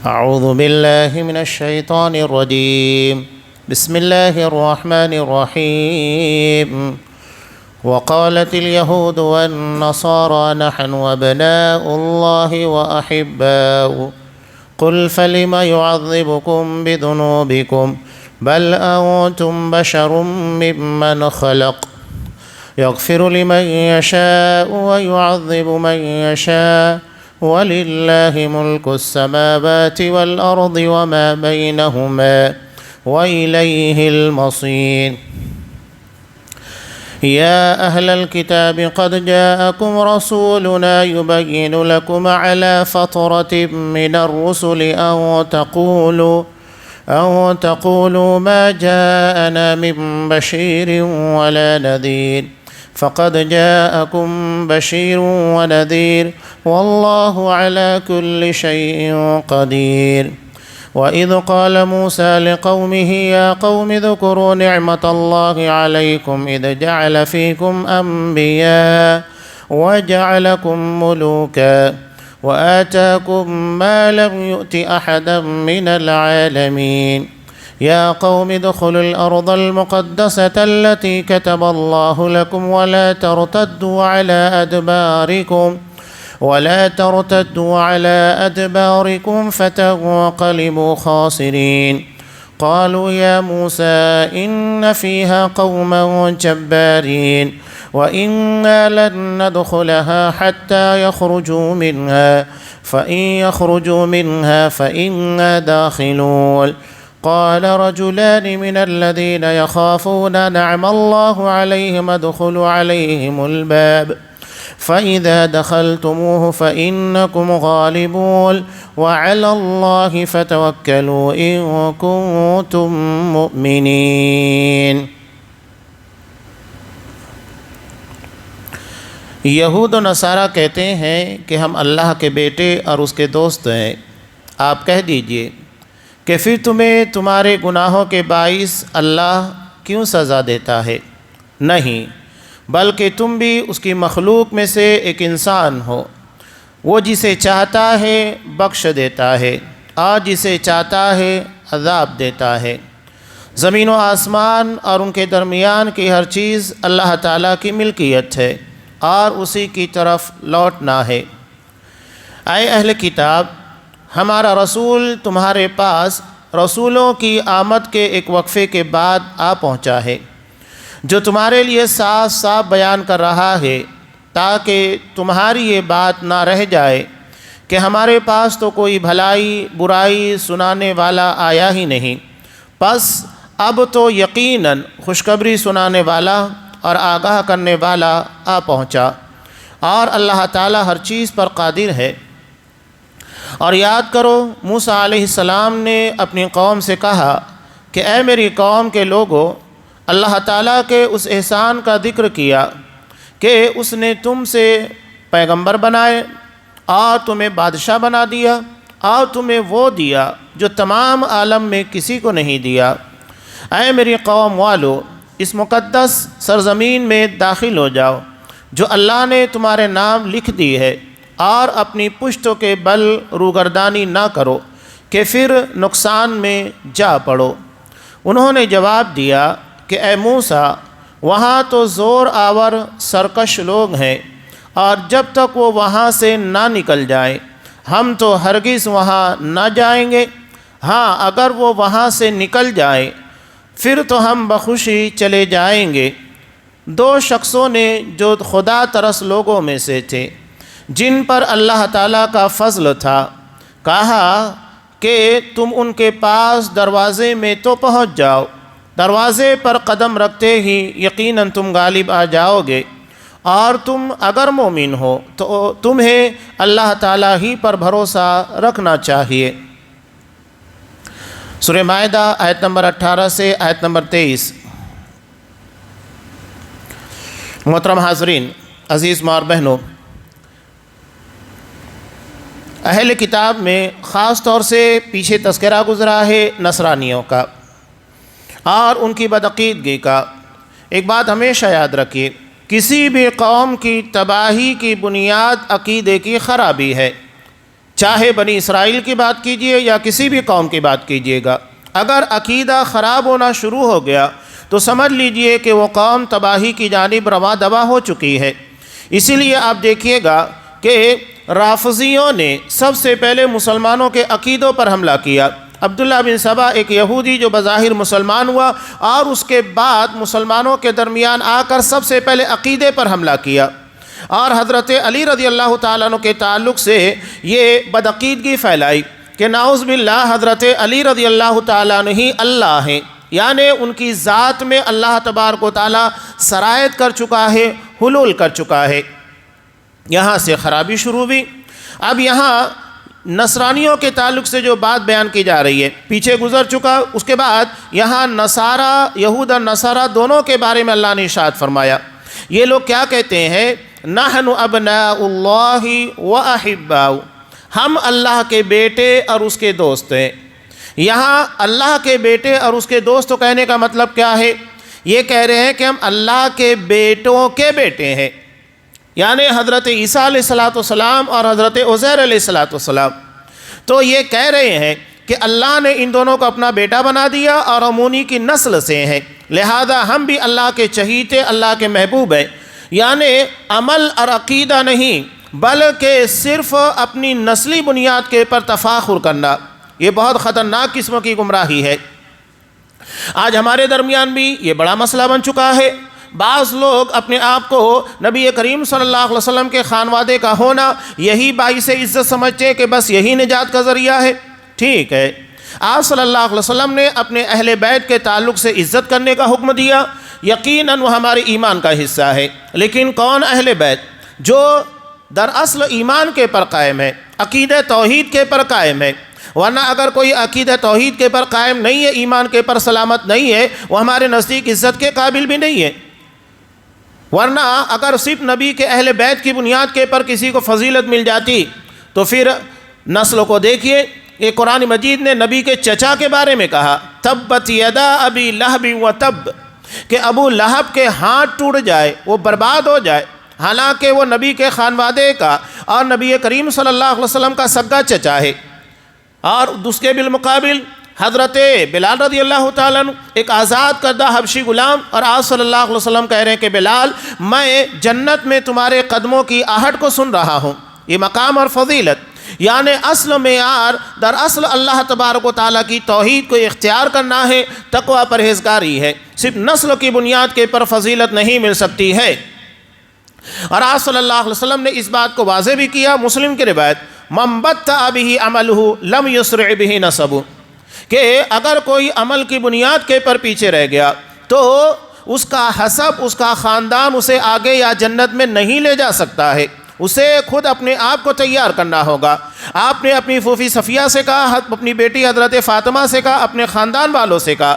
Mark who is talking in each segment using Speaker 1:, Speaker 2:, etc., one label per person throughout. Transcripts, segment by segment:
Speaker 1: أعوذ بالله من الشيطان الرجيم. بسم الله الرحمن الرحيم. وقالت اليهود والنصارى نحن أبناء الله وأحباؤه قل فلم يعذبكم بذنوبكم بل أنتم بشر ممن خلق يغفر لمن يشاء ويعذب من يشاء ولله ملك السماوات والأرض وما بينهما وإليه المصير. يا أهل الكتاب قد جاءكم رسولنا يبين لكم على فترة من الرسل أن تقولوا ما جاءنا من بشير ولا نذير فقد جاءكم بشير ونذير والله على كل شيء قدير. وإذ قال موسى لقومه يا قوم اذكروا نعمة الله عليكم إذ جعل فيكم أنبياء وجعلكم ملوكا وآتاكم ما لم يؤت أحدا من العالمين. يا قوم ادخلوا الأرض المقدسة التي كتب الله لكم ولا ترتدوا على أدباركم فتنقلبوا خاسرين. قالوا يا موسى إن فيها قوما جبارين وإنا لن ندخلها حتى يخرجوا منها فإن يخرجوا منها فإنا داخلون. قال رجلان من الذين يخافون نعم الله عليهم ادخلوا عليهم الباب فإذا دخلتموه فإنكم غالبون وعلى الله فتوكلوا إن كنتم مؤمنين. یہود و نصارہ کہتے ہیں کہ ہم اللہ کے بیٹے اور اس کے دوست ہیں. آپ کہہ دیجئے کہ پھر تمہیں تمہارے گناہوں کے باعث اللہ کیوں سزا دیتا ہے؟ نہیں، بلکہ تم بھی اس کی مخلوق میں سے ایک انسان ہو. وہ جسے چاہتا ہے بخش دیتا ہے اور جسے چاہتا ہے عذاب دیتا ہے. زمین و آسمان اور ان کے درمیان کی ہر چیز اللہ تعالیٰ کی ملکیت ہے اور اسی کی طرف لوٹنا ہے. اے اہل کتاب، ہمارا رسول تمہارے پاس رسولوں کی آمد کے ایک وقفے کے بعد آ پہنچا ہے، جو تمہارے لیے صاف صاف بیان کر رہا ہے تاکہ تمہاری یہ بات نہ رہ جائے کہ ہمارے پاس تو کوئی بھلائی برائی سنانے والا آیا ہی نہیں. پس اب تو یقیناً خوشخبری سنانے والا اور آگاہ کرنے والا آ پہنچا، اور اللہ تعالیٰ ہر چیز پر قادر ہے. اور یاد کرو، موسیٰ علیہ السلام نے اپنی قوم سے کہا کہ اے میری قوم کے لوگو، اللہ تعالیٰ کے اس احسان کا ذکر کیا کہ اس نے تم سے پیغمبر بنائے اور تمہیں بادشاہ بنا دیا اور تمہیں وہ دیا جو تمام عالم میں کسی کو نہیں دیا. اے میری قوم والو، اس مقدس سرزمین میں داخل ہو جاؤ جو اللہ نے تمہارے نام لکھ دی ہے، اور اپنی پشتوں کے بل روگردانی نہ کرو کہ پھر نقصان میں جا پڑو. انہوں نے جواب دیا کہ اے موسیٰ، وہاں تو زور آور سرکش لوگ ہیں، اور جب تک وہ وہاں سے نہ نکل جائیں ہم تو ہرگز وہاں نہ جائیں گے. ہاں، اگر وہ وہاں سے نکل جائیں پھر تو ہم بخوشی چلے جائیں گے. دو شخصوں نے جو خدا ترس لوگوں میں سے تھے، جن پر اللہ تعالیٰ کا فضل تھا، کہا کہ تم ان کے پاس دروازے میں تو پہنچ جاؤ، دروازے پر قدم رکھتے ہی یقیناً تم غالب آ جاؤ گے، اور تم اگر مومن ہو تو تمہیں اللہ تعالیٰ ہی پر بھروسہ رکھنا چاہیے. سورہ مائدہ آیت نمبر 18 سے آیت نمبر 23. محترم حاضرین، عزیز ماں اور بہنوں، اہل کتاب میں خاص طور سے پیچھے تذکرہ گزرا ہے نصرانیوں کا اور ان کی بدعقیدگی کا. ایک بات ہمیشہ یاد رکھیے، کسی بھی قوم کی تباہی کی بنیاد عقیدے کی خرابی ہے، چاہے بنی اسرائیل کی بات کیجئے یا کسی بھی قوم کی بات کیجئے گا، اگر عقیدہ خراب ہونا شروع ہو گیا تو سمجھ لیجئے کہ وہ قوم تباہی کی جانب رواں دوا ہو چکی ہے۔ اسی لیے آپ دیکھیے گا کہ رافضیوں نے سب سے پہلے مسلمانوں کے عقیدوں پر حملہ کیا۔ عبداللہ بن سبا ایک یہودی جو بظاہر مسلمان ہوا اور اس کے بعد مسلمانوں کے درمیان آ کر سب سے پہلے عقیدے پر حملہ کیا، اور حضرت علی رضی اللہ تعالیٰ عنہ کے تعلق سے یہ بدعقیدگی پھیلائی کہ نعوذ باللہ حضرت علی رضی اللہ تعالیٰ عنہ ہی اللہ ہیں، یعنی ان کی ذات میں اللہ تبارک و تعالیٰ سرایت کر چکا ہے، حلول کر چکا ہے۔ یہاں سے خرابی شروع ہوئی۔ اب یہاں نصرانیوں کے تعلق سے جو بات بیان کی جا رہی ہے پیچھے گزر چکا، اس کے بعد یہاں نصارہ، یہود اور نصارہ دونوں کے بارے میں اللہ نے ارشاد فرمایا۔ یہ لوگ کیا کہتے ہیں؟ نحن ابناء اللہ واحباؤ، ہم اللہ کے بیٹے اور اس کے دوست ہیں۔ یہاں اللہ کے بیٹے اور اس کے دوست کہنے کا مطلب کیا ہے؟ یہ کہہ رہے ہیں کہ ہم اللہ کے بیٹوں کے بیٹے ہیں، یعنی حضرت عیسیٰ علیہ السلام اور حضرت عزیر علیہ السلام۔ تو یہ کہہ رہے ہیں کہ اللہ نے ان دونوں کو اپنا بیٹا بنا دیا اور ہم انہی کی نسل سے ہیں، لہذا ہم بھی اللہ کے چہیتے، اللہ کے محبوب ہیں۔ یعنی عمل اور عقیدہ نہیں بلکہ صرف اپنی نسلی بنیاد کے پر تفاخر کرنا، یہ بہت خطرناک قسم کی گمراہی ہے۔ آج ہمارے درمیان بھی یہ بڑا مسئلہ بن چکا ہے۔ بعض لوگ اپنے آپ کو نبی کریم صلی اللہ علیہ وسلم کے خانوادے کا ہونا یہی باعث عزت سمجھتے ہیں کہ بس یہی نجات کا ذریعہ ہے۔ ٹھیک ہے، آپ صلی اللہ علیہ وسلم نے اپنے اہل بیت کے تعلق سے عزت کرنے کا حکم دیا، یقیناً وہ ہمارے ایمان کا حصہ ہے، لیکن کون اہل بیت؟ جو دراصل ایمان کے پر قائم ہے، عقیدہ توحید کے پر قائم ہے، ورنہ اگر کوئی عقیدہ توحید کے پر قائم نہیں ہے، ایمان کے پر سلامت نہیں ہے، وہ ہمارے نزدیک عزت کے قابل بھی نہیں ہے۔ ورنہ اگر صرف نبی کے اہل بیت کی بنیاد کے پر کسی کو فضیلت مل جاتی تو پھر نسلوں کو دیکھیے، یہ قرآن مجید نے نبی کے چچا کے بارے میں کہا، تبت یدا ابی لہب و تب، کہ ابو لہب کے ہاتھ ٹوٹ جائے، وہ برباد ہو جائے، حالانکہ وہ نبی کے خانوادے کا اور نبی کریم صلی اللہ علیہ وسلم کا سگا چچا ہے۔ اور اس کے بالمقابل حضرت بلال رضی اللہ تعالیٰ عنہ ایک آزاد کردہ حبشی غلام، اور آپ صلی اللہ علیہ وسلم کہہ رہے ہیں کہ بلال میں جنت میں تمہارے قدموں کی آہٹ کو سن رہا ہوں۔ یہ مقام اور فضیلت، یعنی اصل معیار دراصل اللہ تبارک و تعالیٰ کی توحید کو اختیار کرنا ہے، تقوی پرہیزگاری ہے، صرف نسل کی بنیاد کے پر فضیلت نہیں مل سکتی ہے۔ اور آپ صلی اللہ علیہ وسلم نے اس بات کو واضح بھی کیا، مسلم کی روایت، من بطأ بہ عملہ لم یسرع بہ نسبہ، کہ اگر کوئی عمل کی بنیاد کے پر پیچھے رہ گیا تو اس کا حسب، اس کا خاندان اسے آگے یا جنت میں نہیں لے جا سکتا ہے، اسے خود اپنے آپ کو تیار کرنا ہوگا۔ آپ نے اپنی پھوپھی صفیہ سے کہا، اپنی بیٹی حضرت فاطمہ سے کہا، اپنے خاندان والوں سے کہا،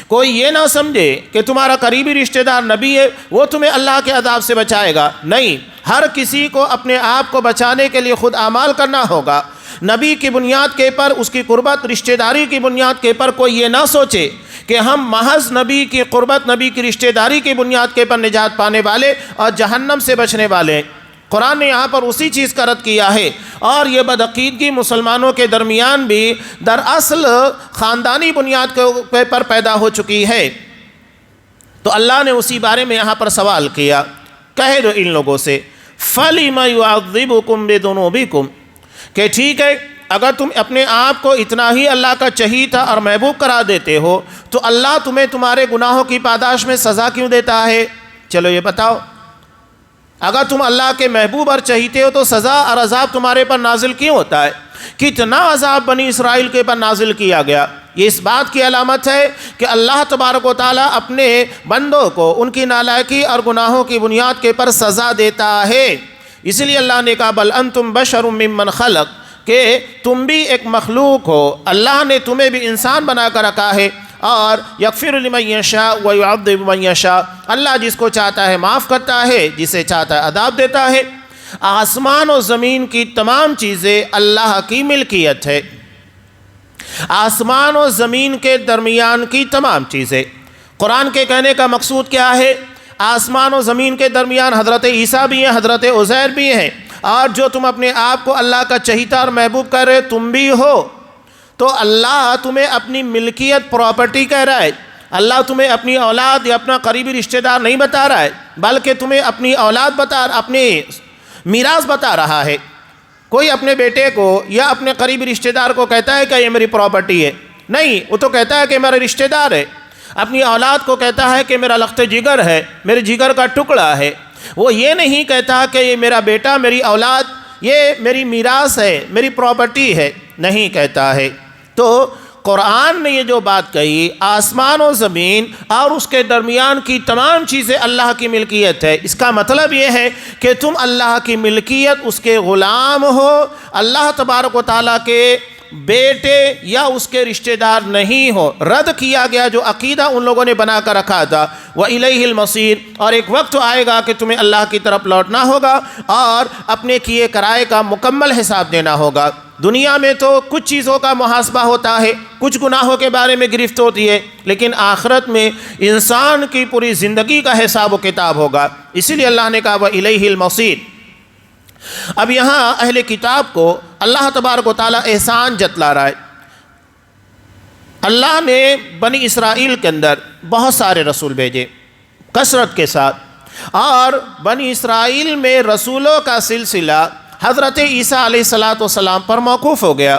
Speaker 1: کوئی یہ نہ سمجھے کہ تمہارا قریبی رشتہ دار نبی ہے وہ تمہیں اللہ کے عذاب سے بچائے گا، نہیں، ہر کسی کو اپنے آپ کو بچانے کے لیے خود اعمال کرنا ہوگا۔ نبی کی بنیاد کے پر، اس کی قربت، رشتہ داری کی بنیاد کے پر کوئی یہ نہ سوچے کہ ہم محض نبی کی قربت، نبی کی رشتہ داری کی بنیاد کے پر نجات پانے والے اور جہنم سے بچنے والے ہیں۔ قرآن نے یہاں پر اسی چیز کا رد کیا ہے، اور یہ بدعقیدگی مسلمانوں کے درمیان بھی دراصل خاندانی بنیاد کے پر پیدا ہو چکی ہے۔ تو اللہ نے اسی بارے میں یہاں پر سوال کیا، کہہ دو ان لوگوں سے فَلِمَ يُعَذِّبُكُمْ بِذُنُوبِكُمْ، کہ ٹھیک ہے اگر تم اپنے آپ کو اتنا ہی اللہ کا چہیتا اور محبوب قرار دیتے ہو تو اللہ تمہیں تمہارے گناہوں کی پاداش میں سزا کیوں دیتا ہے؟ چلو یہ بتاؤ، اگر تم اللہ کے محبوب اور چہیتے ہو تو سزا اور عذاب تمہارے پر نازل کیوں ہوتا ہے؟ کتنا عذاب بنی اسرائیل کے پر نازل کیا گیا، یہ اس بات کی علامت ہے کہ اللہ تبارک و تعالیٰ اپنے بندوں کو ان کی نالائکی اور گناہوں کی بنیاد کے پر سزا دیتا ہے۔ اس لیے اللہ نے کہا بل انتم بشر ممن خلق، کہ تم بھی ایک مخلوق ہو، اللہ نے تمہیں بھی انسان بنا کر رکھا ہے، اور یغفر لمن یشاء ویعذب من یشاء، اللہ جس کو چاہتا ہے معاف کرتا ہے، جسے چاہتا ہے عذاب دیتا ہے۔ آسمان و زمین کی تمام چیزیں اللہ کی ملکیت ہے، آسمان و زمین کے درمیان کی تمام چیزیں۔ قرآن کے کہنے کا مقصود کیا ہے؟ آسمان و زمین کے درمیان حضرت عیسیٰ بھی ہیں، حضرت عزیر بھی ہیں، اور جو تم اپنے آپ کو اللہ کا چہیتا اور محبوب کر رہے تم بھی ہو، تو اللہ تمہیں اپنی ملکیت پراپرٹی کہہ رہا ہے۔ اللہ تمہیں اپنی اولاد یا اپنا قریبی رشتہ دار نہیں بتا رہا ہے، بلکہ تمہیں اپنی اولاد اپنے میراث بتا رہا ہے۔ کوئی اپنے بیٹے کو یا اپنے قریبی رشتہ دار کو کہتا ہے کہ یہ میری پراپرٹی ہے؟ نہیں، وہ تو کہتا ہے کہ میرا رشتہ دار ہے۔ اپنی اولاد کو کہتا ہے کہ میرا لخت جگر ہے، میرے جگر کا ٹکڑا ہے۔ وہ یہ نہیں کہتا کہ یہ میرا بیٹا، میری اولاد، یہ میری میراث ہے، میری پراپرٹی ہے، نہیں کہتا ہے۔ تو قرآن نے یہ جو بات کہی، آسمان و زمین اور اس کے درمیان کی تمام چیزیں اللہ کی ملکیت ہے، اس کا مطلب یہ ہے کہ تم اللہ کی ملکیت، اس کے غلام ہو، اللہ تبارک و تعالیٰ کے بیٹے یا اس کے رشتہ دار نہیں ہو۔ رد کیا گیا جو عقیدہ ان لوگوں نے بنا کر رکھا تھا، وَإِلَيْهِ الْمَصِيرُ، اور ایک وقت آئے گا کہ تمہیں اللہ کی طرف لوٹنا ہوگا اور اپنے کیے کرائے کا مکمل حساب دینا ہوگا۔ دنیا میں تو کچھ چیزوں کا محاسبہ ہوتا ہے، کچھ گناہوں کے بارے میں گرفت ہوتی ہے، لیکن آخرت میں انسان کی پوری زندگی کا حساب و کتاب ہوگا۔ اسی لیے اللہ نے کہا وَإِلَيْهِ الْمَصِيرُ۔ اب یہاں اہل کتاب کو اللہ تبارک و تعالیٰ احسان جتلا رہا ہے۔ اللہ نے بنی اسرائیل کے اندر بہت سارے رسول بھیجے کثرت کے ساتھ، اور بنی اسرائیل میں رسولوں کا سلسلہ حضرت عیسیٰ علیہ السلام پر موقوف ہو گیا۔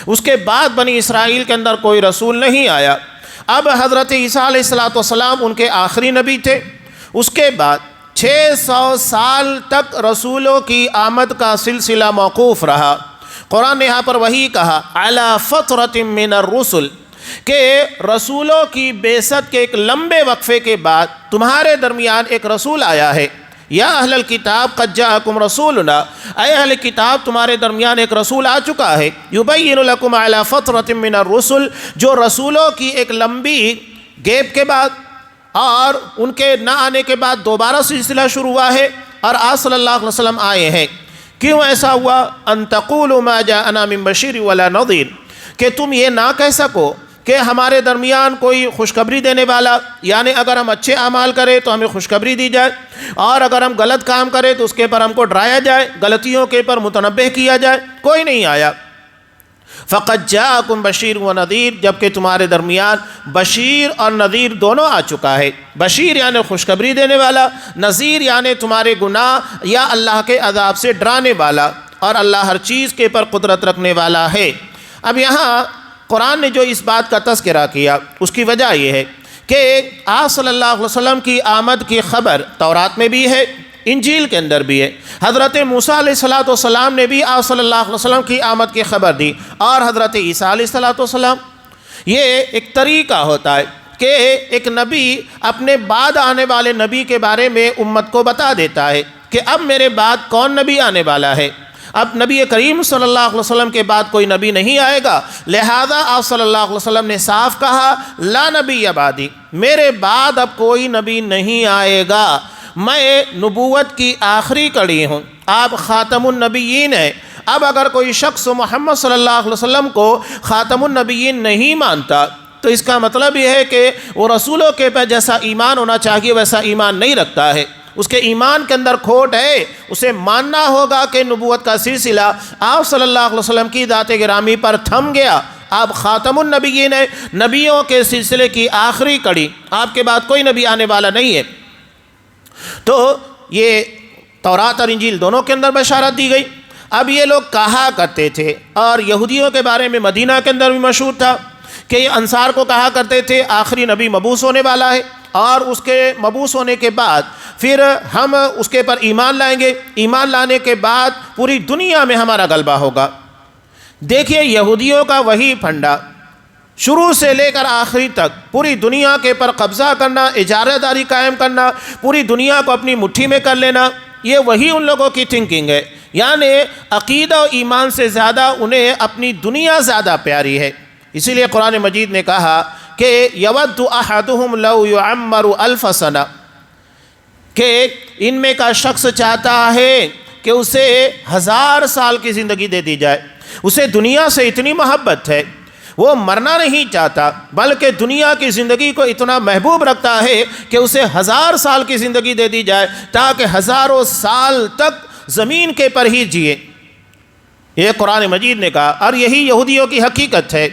Speaker 1: اس کے بعد بنی اسرائیل کے اندر کوئی رسول نہیں آیا۔ اب حضرت عیسیٰ علیہ السلام ان کے آخری نبی تھے۔ اس کے بعد 600 سال تک رسولوں کی آمد کا سلسلہ موقوف رہا۔ قرآن نے یہاں پر وہی کہا علی فترۃ من الرسل، کہ رسولوں کی بعثت کے ایک لمبے وقفے کے بعد تمہارے درمیان ایک رسول آیا ہے۔ یا اہل الکتاب قد جاءکم رسولنا، اے اہل کتاب تمہارے درمیان ایک رسول آ چکا ہے، یبین لکم علی فترۃ من الرسل، جو رسولوں کی ایک لمبی گیپ کے بعد اور ان کے نہ آنے کے بعد دوبارہ سلسلہ شروع ہوا ہے، اور آپ صلی اللہ علیہ وسلم آئے ہیں۔ کیوں ایسا ہوا؟ ان تقولوا ما جاءنا من بشیر ولا نذیر، کہ تم یہ نہ کہہ سکو کہ ہمارے درمیان کوئی خوشخبری دینے والا، یعنی اگر ہم اچھے اعمال کریں تو ہمیں خوشخبری دی جائے، اور اگر ہم غلط کام کریں تو اس کے پر ہم کو ڈرایا جائے، غلطیوں کے پر متنبہ کیا جائے۔ کوئی نہیں آیا۔ فقد جاءکم بشیر و نذیر، جبکہ تمہارے درمیان بشیر اور نذیر دونوں آ چکا ہے۔ بشیر یعنی خوشخبری دینے والا، نذیر یعنی تمہارے گناہ یا اللہ کے عذاب سے ڈرانے والا، اور اللہ ہر چیز کے پر قدرت رکھنے والا ہے۔ اب یہاں قرآن نے جو اس بات کا تذکرہ کیا، اس کی وجہ یہ ہے کہ آپ صلی اللہ علیہ وسلم کی آمد کی خبر تورات میں بھی ہے، انجیل کے اندر بھی ہے۔ حضرت موسیٰ علیہ السلام نے بھی آپ صلی اللہ علیہ وسلم کی آمد کی خبر دی، اور حضرت عیسیٰ علیہ السلام۔ یہ ایک طریقہ ہوتا ہے کہ ایک نبی اپنے بعد آنے والے نبی کے بارے میں امت کو بتا دیتا ہے کہ اب میرے بعد کون نبی آنے والا ہے۔ اب نبی کریم صلی اللہ علیہ وسلم کے بعد کوئی نبی نہیں آئے گا، لہذا آپ صلی اللہ علیہ وسلم نے صاف کہا لا نبی بعدی، میرے بعد اب کوئی نبی نہیں آئے گا، میں نبوت کی آخری کڑی ہوں، آپ خاتم النبیین ہیں۔ اب اگر کوئی شخص محمد صلی اللہ علیہ وسلم کو خاتم النبیین نہیں مانتا تو اس کا مطلب یہ ہے کہ وہ رسولوں کے پر جیسا ایمان ہونا چاہیے ویسا ایمان نہیں رکھتا ہے، اس کے ایمان کے اندر کھوٹ ہے۔ اسے ماننا ہوگا کہ نبوت کا سلسلہ آپ صلی اللہ علیہ وسلم کی ذات گرامی پر تھم گیا، آپ خاتم النبیین ہیں، نبیوں کے سلسلے کی آخری کڑی، آپ کے بعد کوئی نبی آنے والا نہیں ہے۔ تو یہ تورات اور انجیل دونوں کے اندر بشارت دی گئی۔ اب یہ لوگ کہا کرتے تھے، اور یہودیوں کے بارے میں مدینہ کے اندر بھی مشہور تھا کہ یہ انصار کو کہا کرتے تھے آخری نبی مبعوث ہونے والا ہے، اور اس کے مبعوث ہونے کے بعد پھر ہم اس کے پر ایمان لائیں گے، ایمان لانے کے بعد پوری دنیا میں ہمارا غلبہ ہوگا۔ دیکھیے یہودیوں کا وہی پھنڈا، شروع سے لے کر آخری تک پوری دنیا کے پر قبضہ کرنا، اجارہ داری قائم کرنا، پوری دنیا کو اپنی مٹھی میں کر لینا، یہ وہی ان لوگوں کی تھنکنگ ہے۔ یعنی عقیدہ و ایمان سے زیادہ انہیں اپنی دنیا زیادہ پیاری ہے۔ اسی لیے قرآن مجید نے کہا کہ یود احدہم لو یعمر الف سنہ، کہ ان میں کا شخص چاہتا ہے کہ اسے 1000 سال کی زندگی دے دی جائے، اسے دنیا سے اتنی محبت ہے، وہ مرنا نہیں چاہتا بلکہ دنیا کی زندگی کو اتنا محبوب رکھتا ہے کہ اسے 1000 سال کی زندگی دے دی جائے تاکہ ہزاروں سال تک زمین کے پر ہی جیے. یہ قرآن مجید نے کہا، اور یہی یہودیوں کی حقیقت ہے.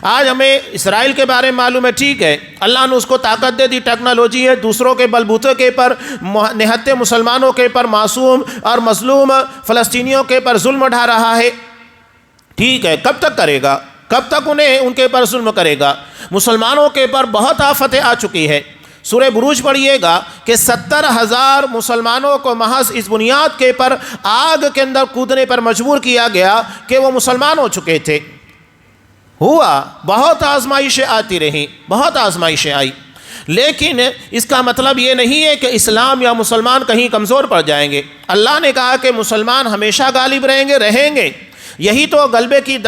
Speaker 1: آج ہمیں اسرائیل کے بارے میں معلوم ہے، ٹھیک ہے، اللہ نے اس کو طاقت دے دی، ٹیکنالوجی ہے، دوسروں کے بلبوتے کے پر، نہتے مسلمانوں کے پر، معصوم اور مظلوم فلسطینیوں کے پر ظلم اٹھا رہا ہے. ٹھیک ہے، کب تک کرے گا؟ کب تک ان کے پر ظلم کرے گا؟ مسلمانوں کے پر بہت آفتیں آ چکی ہے. سورہ بروج پڑھیے گا کہ 70,000 مسلمانوں کو محض اس بنیاد کے پر آگ کے اندر کودنے پر مجبور کیا گیا کہ وہ مسلمان ہو چکے تھے. ہوا، بہت آزمائشیں آتی رہیں، بہت آزمائشیں آئی، لیکن اس کا مطلب یہ نہیں ہے کہ اسلام یا مسلمان کہیں کمزور پڑ جائیں گے. اللہ نے کہا کہ مسلمان ہمیشہ غالب رہیں گے. یہی تو غلبے کی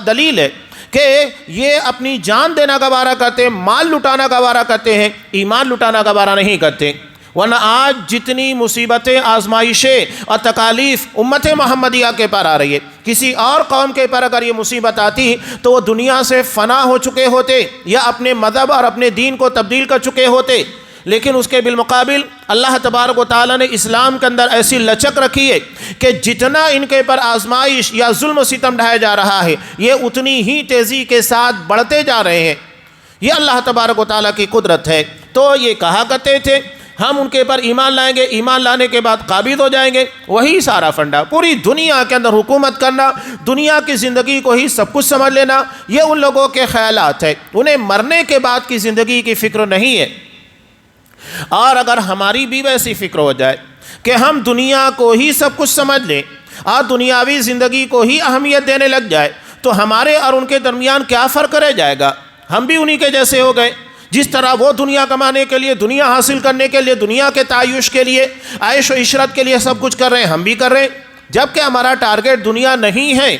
Speaker 1: دلیل ہے کہ یہ اپنی جان دینا گوارا کرتے ہیں، مال لٹانا گوارا کرتے ہیں، ایمان لٹانا گوارا نہیں کرتے. ورنہ آج جتنی مصیبتیں، آزمائشیں اور تکالیف امت محمدیہ کے پر آ رہی ہے، کسی اور قوم کے پر اگر یہ مصیبت آتی تو وہ دنیا سے فنا ہو چکے ہوتے یا اپنے مذہب اور اپنے دین کو تبدیل کر چکے ہوتے. لیکن اس کے بالمقابل اللہ تبارک و تعالیٰ نے اسلام کے اندر ایسی لچک رکھی ہے کہ جتنا ان کے پر آزمائش یا ظلم و ستم ڈھایا جا رہا ہے، یہ اتنی ہی تیزی کے ساتھ بڑھتے جا رہے ہیں. یہ اللہ تبارک و تعالیٰ کی قدرت ہے. تو یہ کہا کرتے تھے ہم ان کے پر ایمان لائیں گے، ایمان لانے کے بعد قابض ہو جائیں گے. وہی سارا فنڈا، پوری دنیا کے اندر حکومت کرنا، دنیا کی زندگی کو ہی سب کچھ سمجھ لینا، یہ ان لوگوں کے خیالات ہیں. انہیں مرنے کے بعد کی زندگی کی فکر نہیں ہے. اور اگر ہماری بھی ویسی فکر ہو جائے کہ ہم دنیا کو ہی سب کچھ سمجھ لیں اور دنیاوی زندگی کو ہی اہمیت دینے لگ جائے تو ہمارے اور ان کے درمیان کیا فرق رہ جائے گا؟ ہم بھی انہی کے جیسے ہو گئے. جس طرح وہ دنیا کمانے کے لیے، دنیا حاصل کرنے کے لیے، دنیا کے تعیش کے لیے، عیش و عشرت کے لیے سب کچھ کر رہے ہیں، ہم بھی کر رہے ہیں، جبکہ ہمارا ٹارگیٹ دنیا نہیں ہے.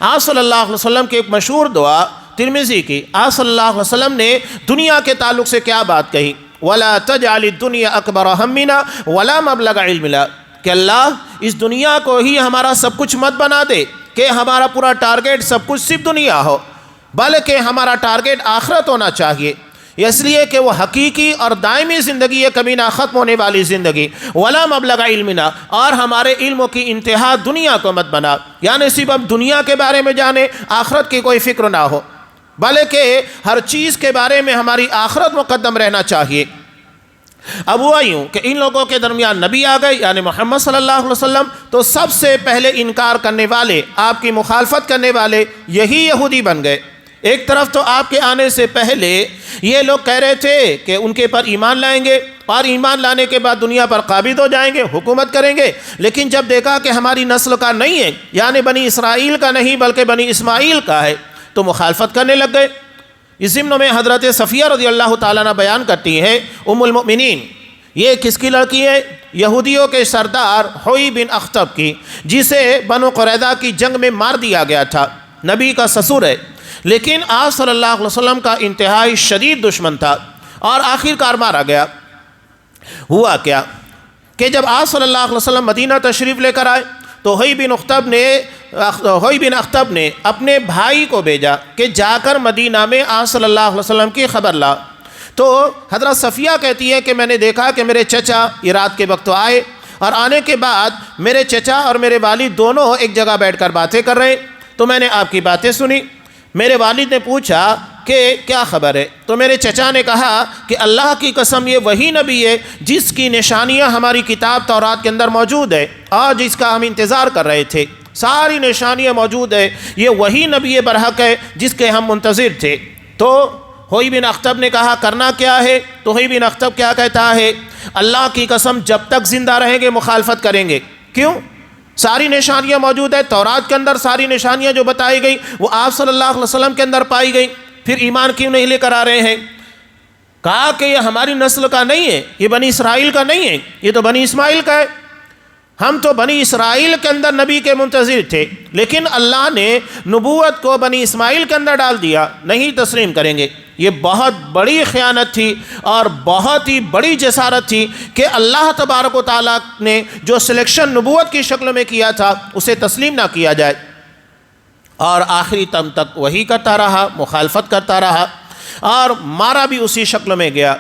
Speaker 1: آپ صلی اللہ علیہ وسلم کی ایک مشہور دعا ترمذی کی، آپ صلی اللہ علیہ وسلم نے دنیا کے تعلق سے کیا بات کہی؟ وَلَا تَجْعَلِ الدُّنْيَا أَكْبَرَ هَمِّنَا وَلَا مَبْلَغَ عِلْمِنَا، کہ اللہ اس دنیا کو ہی ہمارا سب کچھ مت بنا دے کہ ہمارا پورا ٹارگیٹ سب کچھ صرف دنیا ہو، بلکہ ہمارا ٹارگیٹ آخرت ہونا چاہیے. اس لیے کہ وہ حقیقی اور دائمی زندگی ہے، کبھی نہ ختم ہونے والی زندگی. وَلَا مَبْلَغَ عِلْمِنَا، اور ہمارے علم کی انتہا دنیا کو مت بنا، یعنی صرف اب دنیا کے بارے میں جانے، آخرت کی کوئی فکر نہ ہو، بلکہ ہر چیز کے بارے میں ہماری آخرت مقدم رہنا چاہیے. اب ہوا یوں کہ ان لوگوں کے درمیان نبی آ گئے، یعنی محمد صلی اللہ علیہ وسلم، تو سب سے پہلے انکار کرنے والے، آپ کی مخالفت کرنے والے یہی یہودی بن گئے. ایک طرف تو آپ کے آنے سے پہلے یہ لوگ کہہ رہے تھے کہ ان کے پر ایمان لائیں گے اور ایمان لانے کے بعد دنیا پر قابض ہو جائیں گے، حکومت کریں گے. لیکن جب دیکھا کہ ہماری نسل کا نہیں ہے، یعنی بنی اسرائیل کا نہیں بلکہ بنی اسماعیل کا ہے، تو مخالفت کرنے لگ گئے. اس ضمن میں حضرت صفیہ رضی اللہ تعالیٰ عنہ بیان کرتی ہیں، ام المؤمنین، یہ کس کی لڑکی ہے؟ یہودیوں کے سردار حوی بن اخطب کی، جسے بنو قریظہ کی جنگ میں مار دیا گیا تھا. نبی کا سسر ہے، لیکن آپ صلی اللہ علیہ وسلم کا انتہائی شدید دشمن تھا اور آخر کار مارا گیا. ہوا کیا کہ جب آپ صلی اللہ علیہ وسلم مدینہ تشریف لے کر آئے تو حوی بن اخطب نے اپنے بھائی کو بھیجا کہ جا کر مدینہ میں آپ صلی اللہ علیہ وسلم کی خبر لا. تو حضرت صفیہ کہتی ہے کہ میں نے دیکھا کہ میرے چچا یہ رات کے وقت آئے، اور آنے کے بعد میرے چچا اور میرے والد دونوں ایک جگہ بیٹھ کر باتیں کر رہے ہیں. تو میں نے آپ کی باتیں سنی. میرے والد نے پوچھا کہ کیا خبر ہے؟ تو میرے چچا نے کہا کہ اللہ کی قسم یہ وہی نبی ہے جس کی نشانیاں ہماری کتاب تورات کے اندر موجود ہے اور جس کا ہم انتظار کر رہے تھے. ساری نشانیاں موجود ہے، یہ وہی نبی برحق ہے جس کے ہم منتظر تھے. تو حوی بن اخطب نے کہا کرنا کیا ہے؟ تو حوی بن اخطب کیا کہتا ہے؟ اللہ کی قسم جب تک زندہ رہیں گے مخالفت کریں گے. کیوں؟ ساری نشانیاں موجود ہے تورات کے اندر، ساری نشانیاں جو بتائی گئی وہ آپ صلی اللہ علیہ وسلم کے اندر پائی گئی، پھر ایمان کیوں نہیں لے کر آ رہے ہیں؟ کہا کہ یہ ہماری نسل کا نہیں ہے، یہ بنی اسرائیل کا نہیں ہے، یہ تو بنی اسماعیل کا ہے. ہم تو بنی اسرائیل کے اندر نبی کے منتظر تھے، لیکن اللہ نے نبوت کو بنی اسماعیل کے اندر ڈال دیا، نہیں تسلیم کریں گے. یہ بہت بڑی خیانت تھی اور بہت ہی بڑی جسارت تھی کہ اللہ تبارک و تعالیٰ نے جو سلیکشن نبوت کی شکل میں کیا تھا اسے تسلیم نہ کیا جائے. اور آخری دم تک وہی کرتا رہا، مخالفت کرتا رہا، اور مارا بھی اسی شکل میں گیا.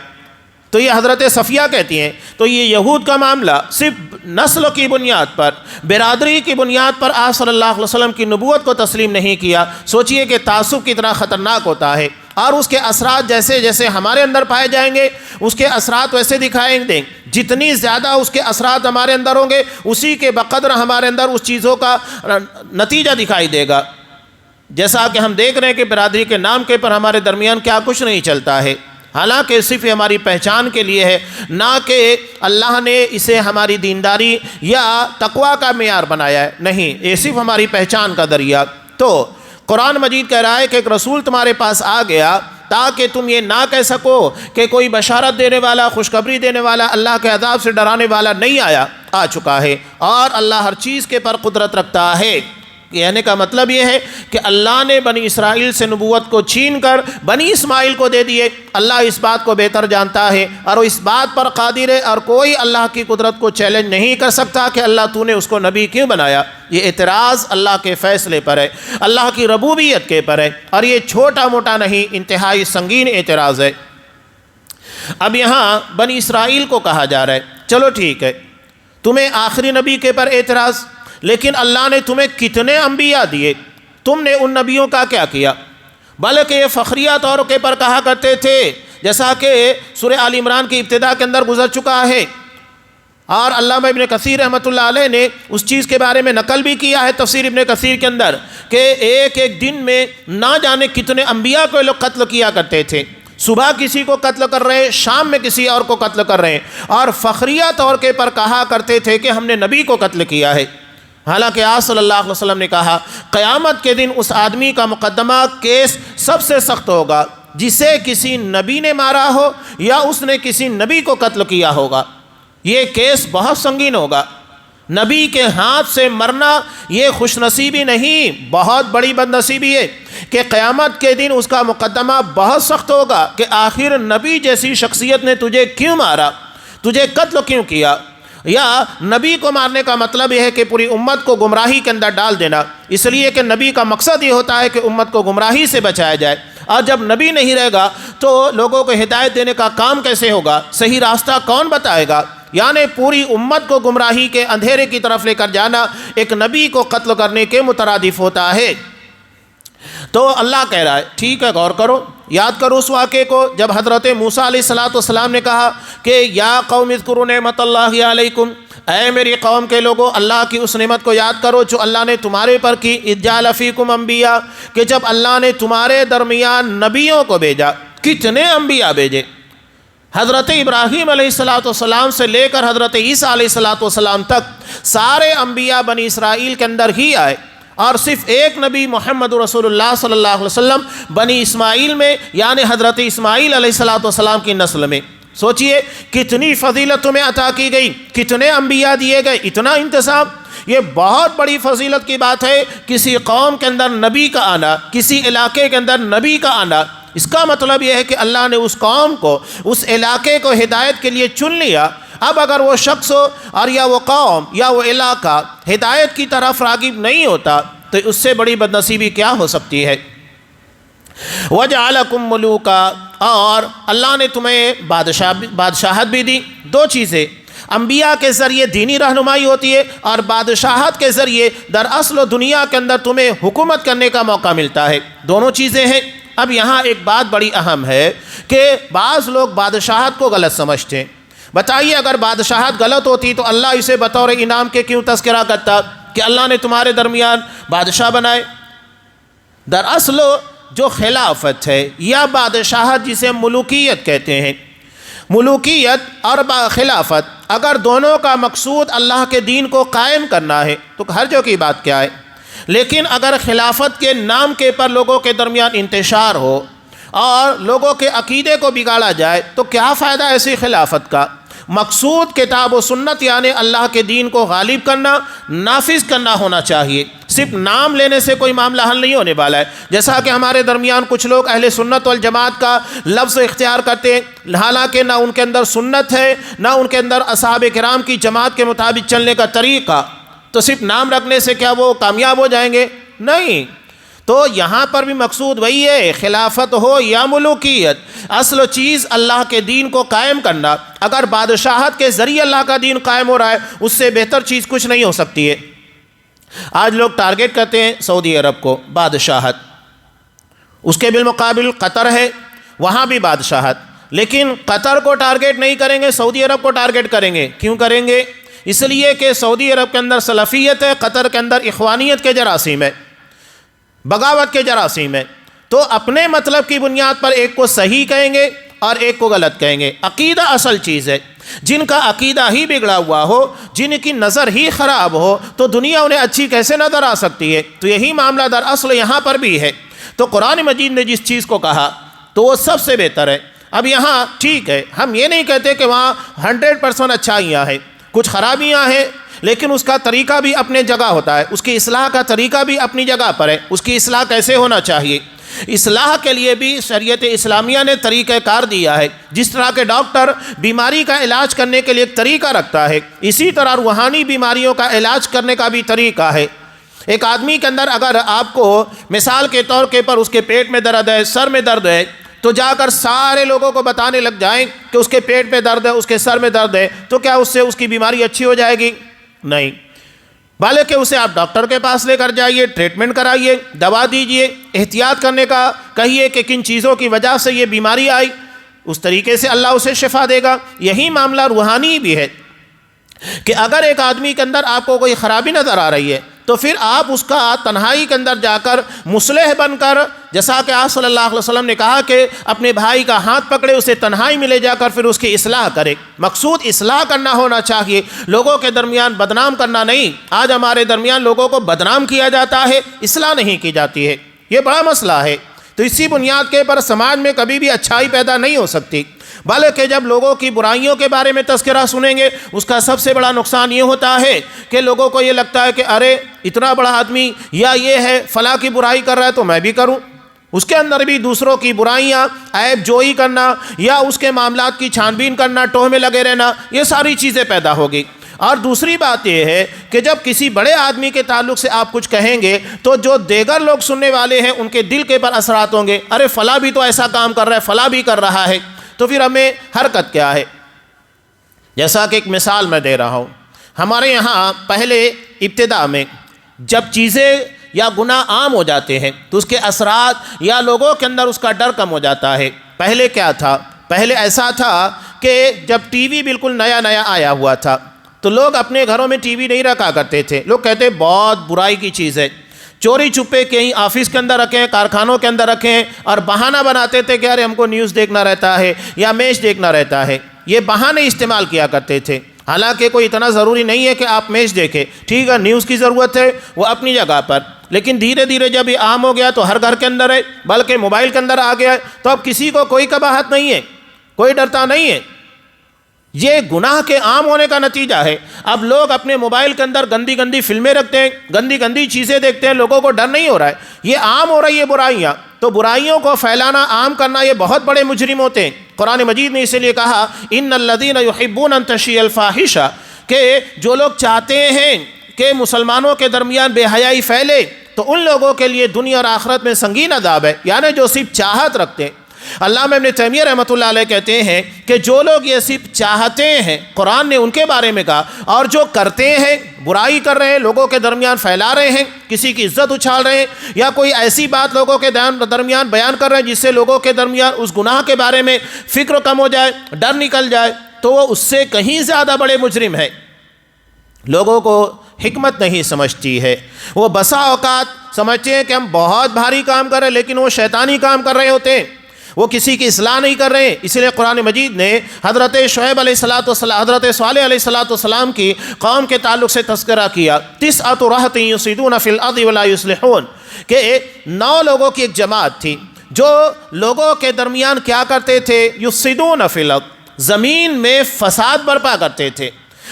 Speaker 1: تو یہ حضرت صفیہ کہتی ہیں تو یہ یہود کا معاملہ صرف نسل کی بنیاد پر، برادری کی بنیاد پر آپ صلی اللہ علیہ وسلم کی نبوت کو تسلیم نہیں کیا۔ سوچئے کہ تعصب کتنا خطرناک ہوتا ہے، اور اس کے اثرات جیسے جیسے ہمارے اندر پائے جائیں گے اس کے اثرات ویسے دکھائیں دیں، جتنی زیادہ اس کے اثرات ہمارے اندر ہوں گے اسی کے بقدر ہمارے اندر اس چیزوں کا نتیجہ دکھائی دے گا۔ جیسا کہ ہم دیکھ رہے ہیں کہ برادری کے نام کے پر ہمارے درمیان کیا کچھ نہیں چلتا ہے، حالانکہ صرف ہماری پہچان کے لیے ہے، نہ کہ اللہ نے اسے ہماری دینداری یا تقوی کا معیار بنایا ہے، نہیں، یہ صرف ہماری پہچان کا ذریعہ۔ تو قرآن مجید کہہ رہا ہے کہ ایک رسول تمہارے پاس آ گیا تاکہ تم یہ نہ کہہ سکو کہ کوئی بشارت دینے والا، خوشخبری دینے والا، اللہ کے عذاب سے ڈرانے والا نہیں آیا، آ چکا ہے، اور اللہ ہر چیز کے پر قدرت رکھتا ہے۔ کہنے کا مطلب یہ ہے کہ اللہ نے بنی اسرائیل سے نبوت کو چھین کر بنی اسماعیل کو دے دیے۔ اللہ اس بات کو بہتر جانتا ہے اور اس بات پر قادر ہے، اور کوئی اللہ کی قدرت کو چیلنج نہیں کر سکتا کہ اللہ تو نے اس کو نبی کیوں بنایا۔ یہ اعتراض اللہ کے فیصلے پر ہے، اللہ کی ربوبیت کے پر ہے، اور یہ چھوٹا موٹا نہیں، انتہائی سنگین اعتراض ہے۔ اب یہاں بنی اسرائیل کو کہا جا رہا ہے چلو ٹھیک ہے، تمہیں آخری نبی کے پر اعتراض، لیکن اللہ نے تمہیں کتنے انبیاء دیے، تم نے ان نبیوں کا کیا کیا؟ بلکہ یہ فخریہ طور کے پر کہا کرتے تھے، جیسا کہ سورہ آل عمران کی ابتدا کے اندر گزر چکا ہے، اور علامہ ابن کثیر رحمۃ اللہ علیہ نے اس چیز کے بارے میں نقل بھی کیا ہے تفسیر ابن کثیر کے اندر کہ ایک ایک دن میں نہ جانے کتنے انبیاء کو لوگ قتل کیا کرتے تھے، صبح کسی کو قتل کر رہے ہیں، شام میں کسی اور کو قتل کر رہے ہیں، اور فخریہ طور کے پر کہا کرتے تھے کہ ہم نے نبی کو قتل کیا ہے۔ حالانکہ آپ صلی اللہ علیہ وسلم نے کہا قیامت کے دن اس آدمی کا مقدمہ کیس سب سے سخت ہوگا جسے کسی نبی نے مارا ہو یا اس نے کسی نبی کو قتل کیا ہوگا، یہ کیس بہت سنگین ہوگا۔ نبی کے ہاتھ سے مرنا یہ خوش نصیبی نہیں، بہت بڑی بد نصیبی ہے کہ قیامت کے دن اس کا مقدمہ بہت سخت ہوگا کہ آخر نبی جیسی شخصیت نے تجھے کیوں مارا، تجھے قتل کیوں کیا۔ یا نبی کو مارنے کا مطلب یہ ہے کہ پوری امت کو گمراہی کے اندر ڈال دینا، اس لیے کہ نبی کا مقصد یہ ہوتا ہے کہ امت کو گمراہی سے بچایا جائے، اور جب نبی نہیں رہے گا تو لوگوں کو ہدایت دینے کا کام کیسے ہوگا، صحیح راستہ کون بتائے گا؟ یعنی پوری امت کو گمراہی کے اندھیرے کی طرف لے کر جانا ایک نبی کو قتل کرنے کے مترادف ہوتا ہے۔ تو اللہ کہہ رہا ہے ٹھیک ہے، غور کرو، یاد کرو اس واقعے کو جب حضرت موسیٰ علیہ السلام نے کہا کہ یا قوم اذکروا نعمت اللہ علیکم، اے میری قوم کے لوگوں اللہ کی اس نعمت کو یاد کرو جو اللہ نے تمہارے پر کی، اذ جعل فیکم انبیاء، کہ جب اللہ نے تمہارے درمیان نبیوں کو بھیجا۔ کتنے انبیاء بھیجے؟ حضرت ابراہیم علیہ السلام سے لے کر حضرت عیسیٰ علیہ السلام تک سارے انبیاء بنی اسرائیل کے اندر ہی آئے، اور صرف ایک نبی محمد رسول اللہ صلی اللہ علیہ وسلم بنی اسماعیل میں، یعنی حضرت اسماعیل علیہ السلام کی نسل میں۔ سوچئے کتنی فضیلت تمہیں عطا کی گئی، کتنے انبیاء دیے گئے، اتنا انتظام، یہ بہت بڑی فضیلت کی بات ہے کسی قوم کے اندر نبی کا آنا، کسی علاقے کے اندر نبی کا آنا۔ اس کا مطلب یہ ہے کہ اللہ نے اس قوم کو، اس علاقے کو ہدایت کے لیے چن لیا۔ اب اگر وہ شخص اور یا وہ قوم یا وہ علاقہ ہدایت کی طرف راغب نہیں ہوتا تو اس سے بڑی بد نصیبی کیا ہو سکتی ہے۔ وَجَعَلَكُمْ مُلُوكًا، اور اللہ نے تمہیں بادشاہت بھی دی۔ دو چیزیں، انبیاء کے ذریعے دینی رہنمائی ہوتی ہے، اور بادشاہت کے ذریعے دراصل دنیا کے اندر تمہیں حکومت کرنے کا موقع ملتا ہے، دونوں چیزیں ہیں۔ اب یہاں ایک بات بڑی اہم ہے کہ بعض لوگ بادشاہت کو غلط سمجھتے ہیں۔ بتائیے اگر بادشاہت غلط ہوتی تو اللہ اسے بطور انعام کے کیوں تذکرہ کرتا کہ اللہ نے تمہارے درمیان بادشاہ بنائے؟ دراصل جو خلافت ہے یا بادشاہت جسے ملوکیت کہتے ہیں، ملوکیت اور خلافت، اگر دونوں کا مقصود اللہ کے دین کو قائم کرنا ہے تو حرجوں کی بات کیا ہے؟ لیکن اگر خلافت کے نام کے پر لوگوں کے درمیان انتشار ہو اور لوگوں کے عقیدے کو بگاڑا جائے تو کیا فائدہ ایسی خلافت کا؟ مقصود کتاب و سنت یعنی اللہ کے دین کو غالب کرنا، نافذ کرنا ہونا چاہیے۔ صرف نام لینے سے کوئی معاملہ حل نہیں ہونے والا ہے، جیسا کہ ہمارے درمیان کچھ لوگ اہل سنت والجماعت کا لفظ اختیار کرتے ہیں، حالانکہ نہ ان کے اندر سنت ہے، نہ ان کے اندر اصحاب کرام کی جماعت کے مطابق چلنے کا طریقہ، تو صرف نام رکھنے سے کیا وہ کامیاب ہو جائیں گے؟ نہیں۔ تو یہاں پر بھی مقصود وہی ہے، خلافت ہو یا ملوکیت، اصل چیز اللہ کے دین کو قائم کرنا۔ اگر بادشاہت کے ذریعے اللہ کا دین قائم ہو رہا ہے، اس سے بہتر چیز کچھ نہیں ہو سکتی ہے۔ آج لوگ ٹارگٹ کرتے ہیں سعودی عرب کو، بادشاہت، اس کے بالمقابل قطر ہے، وہاں بھی بادشاہت، لیکن قطر کو ٹارگٹ نہیں کریں گے، سعودی عرب کو ٹارگٹ کریں گے۔ کیوں کریں گے؟ اس لیے کہ سعودی عرب کے اندر سلفیت ہے، قطر کے اندر اخوانیت کے جراثیم ہے، بغاوت کے جراثیم ہے۔ تو اپنے مطلب کی بنیاد پر ایک کو صحیح کہیں گے اور ایک کو غلط کہیں گے۔ عقیدہ اصل چیز ہے۔ جن کا عقیدہ ہی بگڑا ہوا ہو، جن کی نظر ہی خراب ہو، تو دنیا انہیں اچھی کیسے نظر آ سکتی ہے؟ تو یہی معاملہ در اصل یہاں پر بھی ہے۔ تو قرآن مجید نے جس چیز کو کہا تو وہ سب سے بہتر ہے۔ اب یہاں ٹھیک ہے، ہم یہ نہیں کہتے کہ وہاں 100% اچھائیاں ہیں، کچھ خرابیاں ہیں، لیکن اس کا طریقہ بھی اپنے جگہ ہوتا ہے، اس کی اصلاح کا طریقہ بھی اپنی جگہ پر ہے۔ اس کی اصلاح کیسے ہونا چاہیے؟ اصلاح کے لیے بھی شریعت اسلامیہ نے طریقہ کار دیا ہے۔ جس طرح کے ڈاکٹر بیماری کا علاج کرنے کے لیے ایک طریقہ رکھتا ہے، اسی طرح روحانی بیماریوں کا علاج کرنے کا بھی طریقہ ہے۔ ایک آدمی کے اندر اگر آپ کو مثال کے طور کے پر اس کے پیٹ میں درد ہے، سر میں درد ہے، تو جا کر سارے لوگوں کو بتانے لگ جائیں کہ اس کے پیٹ میں درد ہے، اس کے سر میں درد ہے، تو کیا اس سے اس کی بیماری اچھی ہو جائے گی؟ نہیں، بلکہ اسے آپ ڈاکٹر کے پاس لے کر جائیے، ٹریٹمنٹ کرائیے، دوا دیجئے، احتیاط کرنے کا کہیے کہ کن چیزوں کی وجہ سے یہ بیماری آئی، اس طریقے سے اللہ اسے شفا دے گا۔ یہی معاملہ روحانی بھی ہے کہ اگر ایک آدمی کے اندر آپ کو کوئی خرابی نظر آ رہی ہے تو پھر آپ اس کا تنہائی کے اندر جا کر مصلح بن کر، جیسا کہ آپ صلی اللہ علیہ وسلم نے کہا کہ اپنے بھائی کا ہاتھ پکڑے، اسے تنہائی میں لے جا کر پھر اس کی اصلاح کرے۔ مقصود اصلاح کرنا ہونا چاہیے، لوگوں کے درمیان بدنام کرنا نہیں۔ آج ہمارے درمیان لوگوں کو بدنام کیا جاتا ہے، اصلاح نہیں کی جاتی ہے، یہ بڑا مسئلہ ہے۔ تو اسی بنیاد کے پر سماج میں کبھی بھی اچھائی پیدا نہیں ہو سکتی، بلکہ جب لوگوں کی برائیوں کے بارے میں تذکرہ سنیں گے، اس کا سب سے بڑا نقصان یہ ہوتا ہے کہ لوگوں کو یہ لگتا ہے کہ ارے اتنا بڑا آدمی یا یہ ہے فلاں کی برائی کر رہا ہے تو میں بھی کروں۔ اس کے اندر بھی دوسروں کی برائیاں، عیب جوئی کرنا یا اس کے معاملات کی چھان بین کرنا، ٹوہ میں لگے رہنا، یہ ساری چیزیں پیدا ہوگی۔ اور دوسری بات یہ ہے کہ جب کسی بڑے آدمی کے تعلق سے آپ کچھ کہیں گے تو جو دیگر لوگ سننے والے ہیں ان کے دل کے پر اثرات ہوں گے، ارے فلاں بھی تو ایسا کام کر رہا ہے، فلاں بھی کر رہا ہے، تو پھر ہمیں حرکت کیا ہے؟ جیسا کہ ایک مثال میں دے رہا ہوں، ہمارے یہاں پہلے ابتدا میں جب چیزیں یا گناہ عام ہو جاتے ہیں تو اس کے اثرات یا لوگوں کے اندر اس کا ڈر کم ہو جاتا ہے۔ پہلے کیا تھا؟ پہلے ایسا تھا کہ جب ٹی وی بالکل نیا نیا آیا ہوا تھا تو لوگ اپنے گھروں میں ٹی وی نہیں رکھا کرتے تھے، لوگ کہتے بہت برائی کی چیز ہے، چوری چھپے کہیں آفس کے اندر رکھیں، کارخانوں کے اندر رکھیں، اور بہانہ بناتے تھے کہ ارے ہم کو نیوز دیکھنا رہتا ہے یا میچ دیکھنا رہتا ہے۔ یہ بہانے استعمال کیا کرتے تھے، حالانکہ کوئی اتنا ضروری نہیں ہے کہ آپ میچ دیکھیں، ٹھیک ہے نیوز کی ضرورت ہے وہ اپنی جگہ پر، لیکن دھیرے دھیرے جب یہ عام ہو گیا تو ہر گھر کے اندر ہے، بلکہ موبائل کے اندر آ گیا ہے، تو اب کسی کو کوئی قباحت نہیں ہے، کوئی ڈرتا نہیں ہے۔ یہ گناہ کے عام ہونے کا نتیجہ ہے۔ اب لوگ اپنے موبائل کے اندر گندی گندی فلمیں رکھتے ہیں، گندی گندی چیزیں دیکھتے ہیں، لوگوں کو ڈر نہیں ہو رہا ہے، یہ عام ہو رہی ہے برائیاں۔ تو برائیوں کو پھیلانا، عام کرنا، یہ بہت بڑے مجرم ہوتے ہیں۔ قرآن مجید نے اسی لیے کہا ان الذین یحبون ان تشیع الفاحشہ، کہ جو لوگ چاہتے ہیں کہ مسلمانوں کے درمیان بے حیائی پھیلے تو ان لوگوں کے لیے دنیا اور آخرت میں سنگین عذاب ہے، یعنی جو صرف چاہت رکھتے ہیں۔ علامہ ابن تیمیہ رحمۃ اللہ علیہ کہتے ہیں کہ جو لوگ یہ صرف چاہتے ہیں، قرآن نے ان کے بارے میں کہا، اور جو کرتے ہیں، برائی کر رہے ہیں، لوگوں کے درمیان پھیلا رہے ہیں، کسی کی عزت اچھال رہے ہیں، یا کوئی ایسی بات لوگوں کے درمیان بیان کر رہے ہیں جس سے لوگوں کے درمیان اس گناہ کے بارے میں فکر کم ہو جائے، ڈر نکل جائے، تو وہ اس سے کہیں زیادہ بڑے مجرم ہے۔ لوگوں کو حکمت نہیں سمجھتی ہے، وہ بسا اوقات سمجھتے ہیں کہ ہم بہت بھاری کام کر رہے ہیں، لیکن وہ شیطانی کام کر رہے ہوتے ہیں، وہ کسی کی اصلاح نہیں کر رہے ہیں۔ اسی لیے قرآن مجید نے حضرت شعیب علیہ السلام، حضرت صالح علیہ السلام کی قوم کے تعلق سے تذکرہ کیا، 9 رہط یفسدون فی الارض ولا یصلحون، کہ 9 لوگوں کی ایک جماعت تھی جو لوگوں کے درمیان کیا کرتے تھے؟ یفسدون فی الارض، زمین میں فساد برپا کرتے تھے،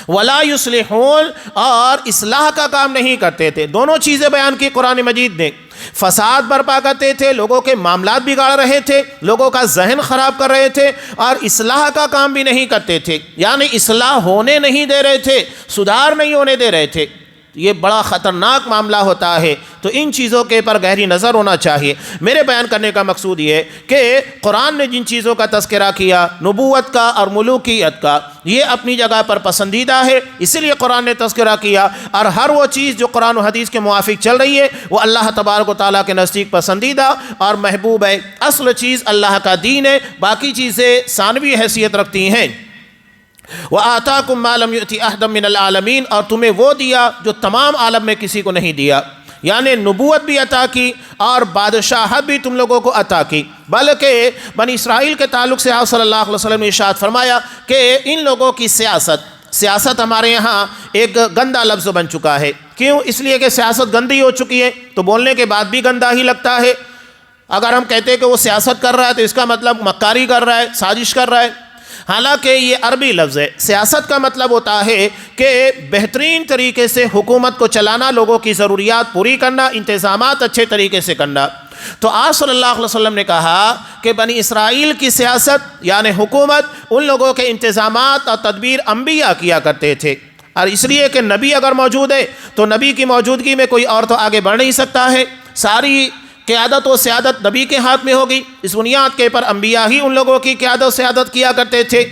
Speaker 1: ولا یصلحون، اور اصلاح کا کام نہیں کرتے تھے۔ دونوں چیزیں بیان کی قرآن مجید نے، فساد برپا کرتے تھے، لوگوں کے معاملات بگاڑ رہے تھے، لوگوں کا ذہن خراب کر رہے تھے، اور اصلاح کا کام بھی نہیں کرتے تھے، یعنی اصلاح ہونے نہیں دے رہے تھے، سدھار نہیں ہونے دے رہے تھے۔ یہ بڑا خطرناک معاملہ ہوتا ہے، تو ان چیزوں کے پر گہری نظر ہونا چاہیے۔ میرے بیان کرنے کا مقصود یہ ہے کہ قرآن نے جن چیزوں کا تذکرہ کیا، نبوت کا اور ملوکیت کا، یہ اپنی جگہ پر پسندیدہ ہے، اسی لیے قرآن نے تذکرہ کیا، اور ہر وہ چیز جو قرآن و حدیث کے موافق چل رہی ہے وہ اللہ تبارک و تعالیٰ کے نزدیک پسندیدہ اور محبوب ہے۔ اصل چیز اللہ کا دین ہے، باقی چیزیں ثانوی حیثیت رکھتی ہیں۔ وَآتَاكُم مَّا لَمْ يُؤْتِ أَحَدًا مِّنَ الْعَالَمِينَ، اور تمہیں وہ دیا جو تمام عالم میں کسی کو نہیں دیا، یعنی نبوت بھی عطا کی اور بادشاہت بھی تم لوگوں کو عطا کی۔ بلکہ بنی اسرائیل کے تعلق سے آپ صلی اللہ علیہ وسلم نے ارشاد فرمایا کہ ان لوگوں کی سیاست ہمارے یہاں ایک گندا لفظ بن چکا ہے۔ کیوں؟ اس لیے کہ سیاست گندی ہو چکی ہے تو بولنے کے بعد بھی گندا ہی لگتا ہے۔ اگر ہم کہتے ہیں کہ وہ سیاست کر رہا ہے تو اس کا مطلب مکاری کر رہا ہے، سازش کر رہا ہے، حالانکہ یہ عربی لفظ ہے۔ سیاست کا مطلب ہوتا ہے کہ بہترین طریقے سے حکومت کو چلانا، لوگوں کی ضروریات پوری کرنا، انتظامات اچھے طریقے سے کرنا۔ تو آپ صلی اللہ علیہ وسلم نے کہا کہ بنی اسرائیل کی سیاست یعنی حکومت، ان لوگوں کے انتظامات اور تدبیر انبیاء کیا کرتے تھے، اور اس لیے کہ نبی اگر موجود ہے تو نبی کی موجودگی میں کوئی اور تو آگے بڑھ نہیں سکتا ہے، ساری قیادت و سیادت نبی کے ہاتھ میں ہوگی۔ اس بنیاد کے پر انبیاء ہی ان لوگوں کی قیادت و سیادت کیا کرتے تھے۔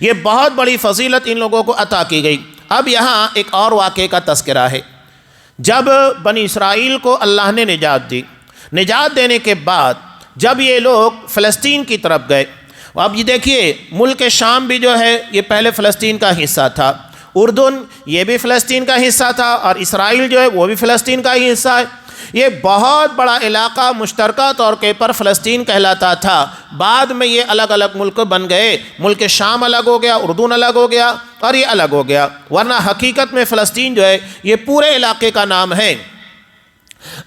Speaker 1: یہ بہت بڑی فضیلت ان لوگوں کو عطا کی گئی۔ اب یہاں ایک اور واقعے کا تذکرہ ہے۔ جب بنی اسرائیل کو اللہ نے نجات دی، نجات دینے کے بعد جب یہ لوگ فلسطین کی طرف گئے، اب یہ دیکھیے ملک شام بھی جو ہے یہ پہلے فلسطین کا حصہ تھا، اردن یہ بھی فلسطین کا حصہ تھا، اور اسرائیل جو ہے وہ بھی فلسطین کا ہی حصہ ہے۔ یہ بہت بڑا علاقہ مشترکہ طور کے پر فلسطین کہلاتا تھا۔ بعد میں یہ الگ الگ ملک بن گئے، ملک شام الگ ہو گیا، اردن الگ ہو گیا، اور یہ الگ ہو گیا، ورنہ حقیقت میں فلسطین جو ہے یہ پورے علاقے کا نام ہے۔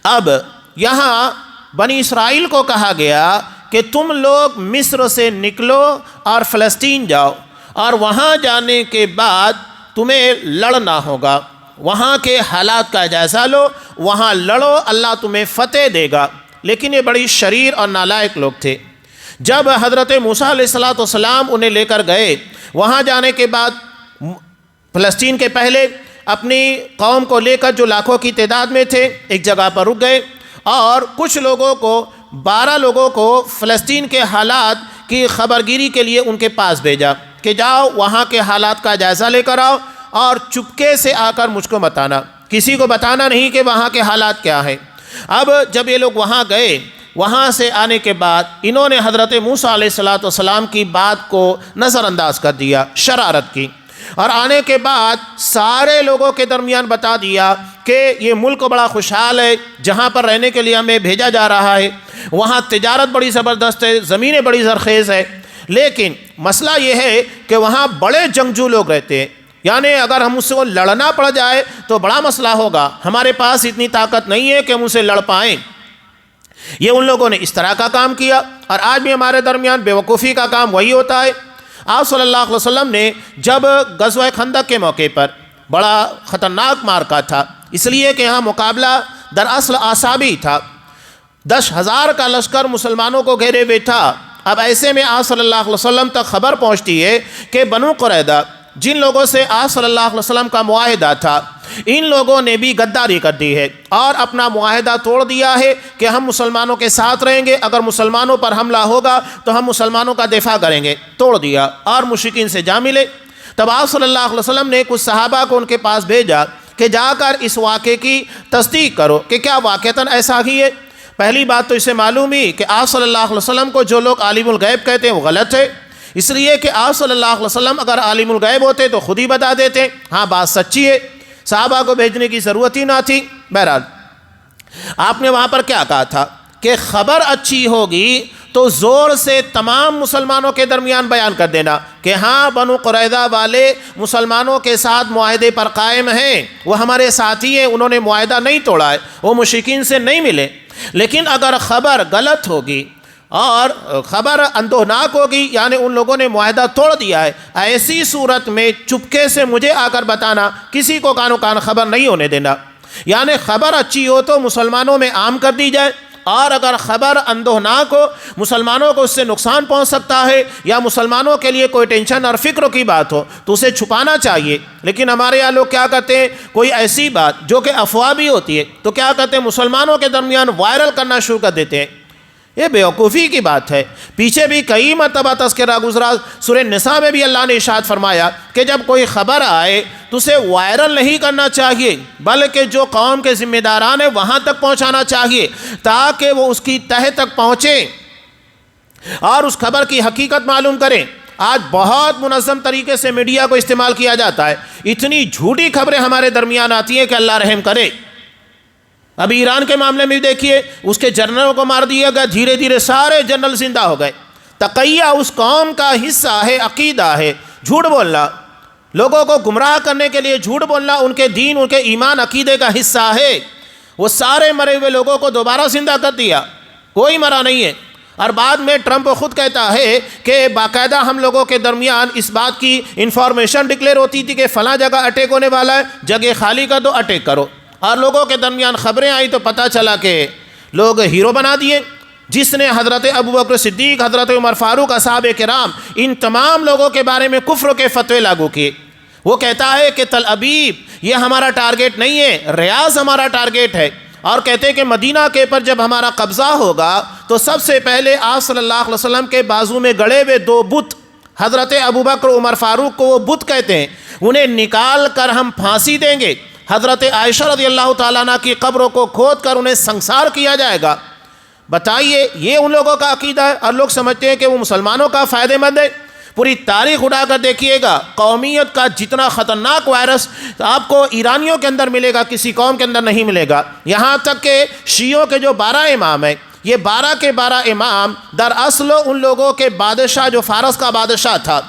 Speaker 1: اب یہاں بنی اسرائیل کو کہا گیا کہ تم لوگ مصر سے نکلو اور فلسطین جاؤ، اور وہاں جانے کے بعد تمہیں لڑنا ہوگا، وہاں کے حالات کا جائزہ لو، وہاں لڑو، اللہ تمہیں فتح دے گا۔ لیکن یہ بڑی شریر اور نالائق لوگ تھے۔ جب حضرت موسیٰ علیہ السلام انہیں لے کر گئے، وہاں جانے کے بعد فلسطین کے پہلے اپنی قوم کو لے کر جو لاکھوں کی تعداد میں تھے ایک جگہ پر رک گئے، اور کچھ لوگوں کو 12 لوگوں کو فلسطین کے حالات کی خبرگیری کے لیے ان کے پاس بھیجا کہ جاؤ وہاں کے حالات کا جائزہ لے کر آؤ، اور چپکے سے آ کر مجھ کو بتانا، کسی کو بتانا نہیں کہ وہاں کے حالات کیا ہیں۔ اب جب یہ لوگ وہاں گئے، وہاں سے آنے کے بعد انہوں نے حضرت موسیٰ علیہ السلام کی بات کو نظر انداز کر دیا، شرارت کی، اور آنے کے بعد سارے لوگوں کے درمیان بتا دیا کہ یہ ملک بڑا خوشحال ہے، جہاں پر رہنے کے لیے ہمیں بھیجا جا رہا ہے، وہاں تجارت بڑی زبردست ہے، زمینیں بڑی زرخیز ہے، لیکن مسئلہ یہ ہے کہ وہاں بڑے جنگجو لوگ رہتے ہیں، یعنی اگر ہم اس سے لڑنا پڑ جائے تو بڑا مسئلہ ہوگا، ہمارے پاس اتنی طاقت نہیں ہے کہ ہم اسے لڑ پائیں۔ یہ ان لوگوں نے اس طرح کا کام کیا، اور آج بھی ہمارے درمیان بیوقوفی کا کام وہی ہوتا ہے۔ آپ صلی اللہ علیہ وسلم نے جب غزوہ خندق کے موقع پر بڑا خطرناک معرکہ تھا، اس لیے کہ یہاں مقابلہ دراصل اعصابی تھا، 10,000 کا لشکر مسلمانوں کو گھیرے ہوئے تھا۔ اب ایسے میں آپ صلی اللہ علیہ وسلم تک خبر پہنچتی ہے کہ بنو قریظہ جن لوگوں سے آپ صلی اللہ علیہ وسلم کا معاہدہ تھا، ان لوگوں نے بھی غداری کر دی ہے اور اپنا معاہدہ توڑ دیا ہے کہ ہم مسلمانوں کے ساتھ رہیں گے، اگر مسلمانوں پر حملہ ہوگا تو ہم مسلمانوں کا دفاع کریں گے، توڑ دیا اور مشرکین سے جا ملے۔ تب آپ صلی اللہ علیہ وسلم نے کچھ صحابہ کو ان کے پاس بھیجا کہ جا کر اس واقعے کی تصدیق کرو کہ کیا واقعتاً ایسا ہی ہے۔ پہلی بات تو اسے معلوم ہی کہ آپ صلی اللہ علیہ وسلم کو جو لوگ عالم الغیب کہتے ہیں وہ غلط ہے، اس لیے کہ آپ صلی اللہ علیہ وسلم اگر عالم الغیب ہوتے تو خود ہی بتا دیتے، ہاں بات سچی ہے، صحابہ کو بھیجنے کی ضرورت ہی نہ تھی۔ بہرحال آپ نے وہاں پر کیا کہا تھا کہ خبر اچھی ہوگی تو زور سے تمام مسلمانوں کے درمیان بیان کر دینا کہ ہاں بنو قریظہ والے مسلمانوں کے ساتھ معاہدے پر قائم ہیں، وہ ہمارے ساتھی ہیں، انہوں نے معاہدہ نہیں توڑا ہے، وہ مشرکین سے نہیں ملے۔ لیکن اگر خبر غلط ہوگی اور خبر اندوہناک ہوگی، یعنی ان لوگوں نے معاہدہ توڑ دیا ہے، ایسی صورت میں چپکے سے مجھے آ کر بتانا، کسی کو کانو کان خبر نہیں ہونے دینا۔ یعنی خبر اچھی ہو تو مسلمانوں میں عام کر دی جائے، اور اگر خبر اندوہناک ہو، مسلمانوں کو اس سے نقصان پہنچ سکتا ہے یا مسلمانوں کے لیے کوئی ٹینشن اور فکر کی بات ہو تو اسے چھپانا چاہیے۔ لیکن ہمارے یہاں لوگ کیا کرتے ہیں، کوئی ایسی بات جو کہ افواہ بھی ہوتی ہے تو کیا کرتے ہیں، مسلمانوں کے درمیان وائرل کرنا شروع کر دیتے ہیں۔ یہ بیوقوفی کی بات ہے۔ پیچھے بھی کئی مرتبہ تذکرہ گزرا، سورہ نساء میں بھی اللہ نے ارشاد فرمایا کہ جب کوئی خبر آئے تو اسے وائرل نہیں کرنا چاہیے، بلکہ جو قوم کے ذمہ داران ہیں وہاں تک پہنچانا چاہیے تاکہ وہ اس کی تہہ تک پہنچے اور اس خبر کی حقیقت معلوم کریں۔ آج بہت منظم طریقے سے میڈیا کو استعمال کیا جاتا ہے، اتنی جھوٹی خبریں ہمارے درمیان آتی ہیں کہ اللہ رحم کرے۔ ابھی ایران کے معاملے میں دیکھیے، اس کے جنرلوں کو مار دیا گیا، دھیرے دھیرے سارے جنرل زندہ ہو گئے۔ تقیہ اس قوم کا حصہ ہے، عقیدہ ہے، جھوٹ بولنا، لوگوں کو گمراہ کرنے کے لیے جھوٹ بولنا ان کے دین، ان کے ایمان، عقیدے کا حصہ ہے۔ وہ سارے مرے ہوئے لوگوں کو دوبارہ زندہ کر دیا، کوئی مرا نہیں ہے۔ اور بعد میں ٹرمپ خود کہتا ہے کہ باقاعدہ ہم لوگوں کے درمیان اس بات کی انفارمیشن ڈکلیئر ہوتی تھی کہ فلاں جگہ اٹیک ہونے والا ہے، جگہ خالی کر دو، اٹیک کرو۔ اور لوگوں کے درمیان خبریں آئی تو پتہ چلا کہ لوگ ہیرو بنا دیے۔ جس نے حضرت ابوبکر صدیق، حضرت عمر فاروق، اصحاب کرام، ان تمام لوگوں کے بارے میں کفر کے فتوے لاگو کیے۔ وہ کہتا ہے کہ تل ابیب یہ ہمارا ٹارگیٹ نہیں ہے، ریاض ہمارا ٹارگیٹ ہے، اور کہتے ہیں کہ مدینہ کے پر جب ہمارا قبضہ ہوگا تو سب سے پہلے آپ صلی اللہ علیہ وسلم کے بازو میں گڑے ہوئے دو بت، حضرت ابوبکر، عمر فاروق کو وہ بت کہتے ہیں، انہیں نکال کر ہم پھانسی دیں گے۔ حضرت عائشہ رضی اللہ تعالیٰ عنہ کی قبروں کو کھود کر انہیں سنسار کیا جائے گا۔ بتائیے، یہ ان لوگوں کا عقیدہ ہے اور لوگ سمجھتے ہیں کہ وہ مسلمانوں کا فائدہ مند ہے۔ پوری تاریخ اٹھا کر دیکھیے گا، قومیت کا جتنا خطرناک وائرس آپ کو ایرانیوں کے اندر ملے گا، کسی قوم کے اندر نہیں ملے گا۔ یہاں تک کہ شیعوں کے جو 12 امام ہیں، یہ 12 کے 12 امام دراصل ان لوگوں کے بادشاہ، جو فارس کا بادشاہ تھا،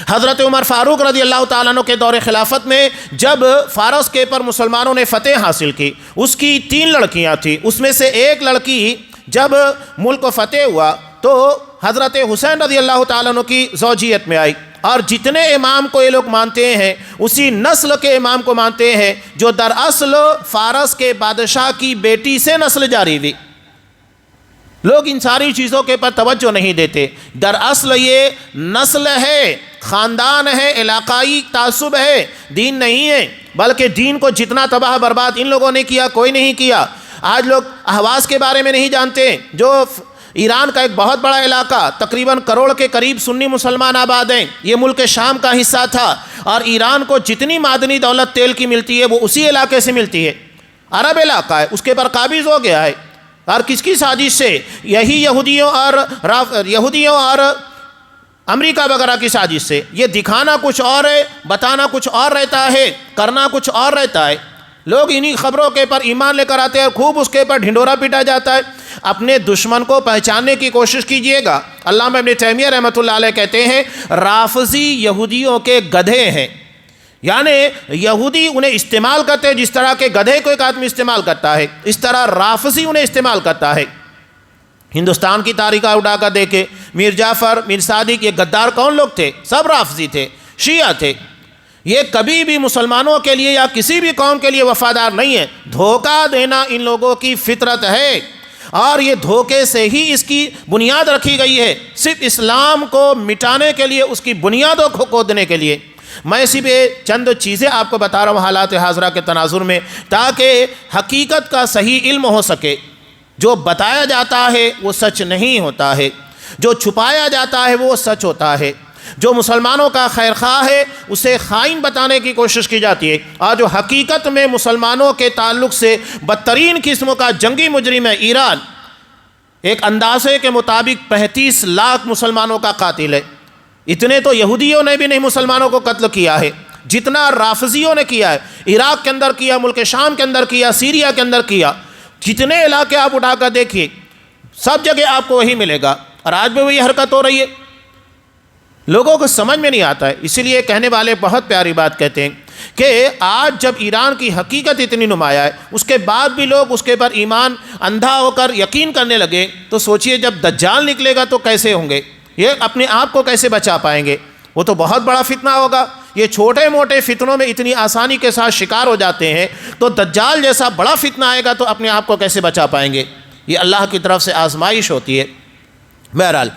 Speaker 1: حضرت عمر فاروق رضی اللہ تعالیٰ عنہ کے دور خلافت میں جب فارس کے پر مسلمانوں نے فتح حاصل کی، اس کی 3 لڑکیاں تھیں، اس میں سے ایک لڑکی جب ملک کو فتح ہوا تو حضرت حسین رضی اللہ تعالیٰ عنہ کی زوجیت میں آئی، اور جتنے امام کو یہ لوگ مانتے ہیں اسی نسل کے امام کو مانتے ہیں جو دراصل فارس کے بادشاہ کی بیٹی سے نسل جاری ہوئی۔ لوگ ان ساری چیزوں کے پر توجہ نہیں دیتے، دراصل یہ نسل ہے، خاندان ہے، علاقائی تعصب ہے، دین نہیں ہے۔ بلکہ دین کو جتنا تباہ برباد ان لوگوں نے کیا، کوئی نہیں کیا۔ آج لوگ اہواز کے بارے میں نہیں جانتے، جو ایران کا ایک بہت بڑا علاقہ، تقریباً کروڑ کے قریب سنی مسلمان آباد ہیں، یہ ملک شام کا حصہ تھا، اور ایران کو جتنی معدنی دولت تیل کی ملتی ہے وہ اسی علاقے سے ملتی ہے، عرب علاقہ ہے، اس کے پر قابض ہو گیا ہے۔ اور کس کی سازش سے؟ یہی یہودیوں اور امریکہ وغیرہ کی سازش سے۔ یہ دکھانا کچھ اور ہے، بتانا کچھ اور رہتا ہے، کرنا کچھ اور رہتا ہے۔ لوگ انہی خبروں کے پر ایمان لے کر آتے ہیں اور خوب اس کے پر ڈھنڈورا پیٹا جاتا ہے۔ اپنے دشمن کو پہچاننے کی کوشش کیجئے گا۔ علامہ ابن تیمیہ رحمۃ اللہ علیہ کہتے ہیں رافضی یہودیوں کے گدھے ہیں، یعنی یہودی انہیں استعمال کرتے ہیں جس طرح کے گدھے کو ایک آدمی استعمال کرتا ہے، اس طرح رافضی انہیں استعمال کرتا ہے۔ ہندوستان کی تاریخ اٹھا کر دیکھے، میر جعفر، میر صادق، یہ غدار کون لوگ تھے؟ سب رافضی تھے، شیعہ تھے۔ یہ کبھی بھی مسلمانوں کے لیے یا کسی بھی قوم کے لیے وفادار نہیں ہے۔ دھوکہ دینا ان لوگوں کی فطرت ہے، اور یہ دھوکے سے ہی اس کی بنیاد رکھی گئی ہے، صرف اسلام کو مٹانے کے لیے، اس کی بنیادوں کو کھودنے کے لیے۔ میں صرف چند چیزیں آپ کو بتا رہا ہوں حالات حاضرہ کے تناظر میں، تاکہ حقیقت کا صحیح علم ہو سکے۔ جو بتایا جاتا ہے وہ سچ نہیں ہوتا ہے، جو چھپایا جاتا ہے وہ سچ ہوتا ہے۔ جو مسلمانوں کا خیر خواہ ہے اسے خائن بتانے کی کوشش کی جاتی ہے، اور جو حقیقت میں مسلمانوں کے تعلق سے بدترین قسم کا جنگی مجرم ہے ایران، ایک اندازے کے مطابق 35 لاکھ مسلمانوں کا قاتل ہے۔ اتنے تو یہودیوں نے بھی نہیں مسلمانوں کو قتل کیا ہے جتنا رافضیوں نے کیا ہے۔ عراق کے اندر کیا، ملک شام کے اندر کیا، سیریا کے اندر کیا، جتنے علاقے آپ اٹھا کر دیکھیے سب جگہ آپ کو وہی ملے گا، اور آج بھی وہی حرکت ہو رہی ہے۔ لوگوں کو سمجھ میں نہیں آتا ہے، اسی لیے کہنے والے بہت پیاری بات کہتے ہیں کہ آج جب ایران کی حقیقت اتنی نمایاں ہے، اس کے بعد بھی لوگ اس کے پر ایمان اندھا ہو کر یقین کرنے لگے، تو سوچئے جب دجال نکلے گا تو کیسے ہوں گے، یہ اپنے آپ کو کیسے بچا پائیں گے؟ وہ تو بہت بڑا فتنہ ہوگا۔ یہ چھوٹے موٹے فتنوں میں اتنی آسانی کے ساتھ شکار ہو جاتے ہیں، تو دجال جیسا بڑا فتنہ آئے گا تو اپنے آپ کو کیسے بچا پائیں گے؟ یہ اللہ کی طرف سے آزمائش ہوتی ہے۔ بہرحال